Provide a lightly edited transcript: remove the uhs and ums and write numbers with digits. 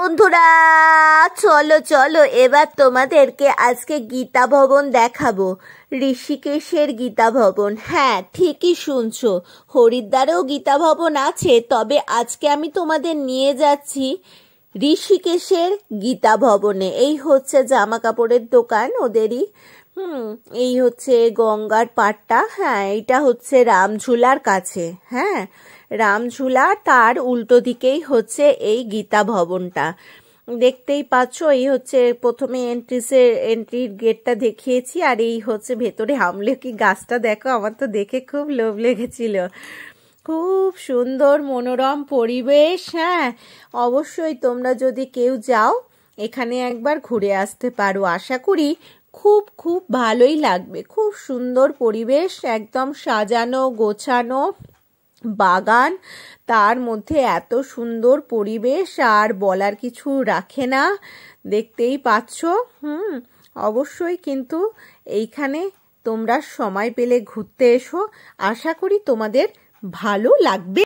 বন্ধুরা চলো চলো এবার তোমাদেরকে আজকে গীতা ভবন দেখাবো। ঋষিকেশের গীতা ভবন। হ্যাঁ, ঠিকই শুনছো, হরিদ্বারেও গীতা ভবন আছে, তবে আজকে আমি তোমাদের নিয়ে যাচ্ছি ঋষিকেশের গীতা ভবনে। এই হচ্ছে জামা কাপড়ের দোকান ওদেরই। এই হচ্ছে গঙ্গার পাড়টা। হ্যাঁ, এটা হচ্ছে রামঝুলার কাছে। হ্যাঁ, রামঝুলা, তার উল্টো দিকেই হচ্ছে এই গীতা ভবনটা। দেখতেই পাচ্ছ, এই হচ্ছে প্রথমে এন্ট্রির গেটটা দেখিয়েছি, আর এই হচ্ছে ভেতরে আমলকি গাছটা দেখো, আমার তো দেখে খুব লোভ লেগেছিল। খুব সুন্দর মনোরম পরিবেশ। হ্যাঁ, অবশ্যই তোমরা যদি কেউ যাও এখানে একবার ঘুরে আসতে পারো। আশা করি খুব খুব ভালোই লাগবে। খুব সুন্দর পরিবেশ, একদম সাজানো গোছানো বাগান, তার মধ্যে এত সুন্দর পরিবেশ আর বলার কিছু রাখে না। দেখতেই পাচ্ছ। অবশ্যই কিন্তু এইখানে তোমরা সময় পেলে ঘুরতে এসো। আশা করি তোমাদের ভালো লাগবে।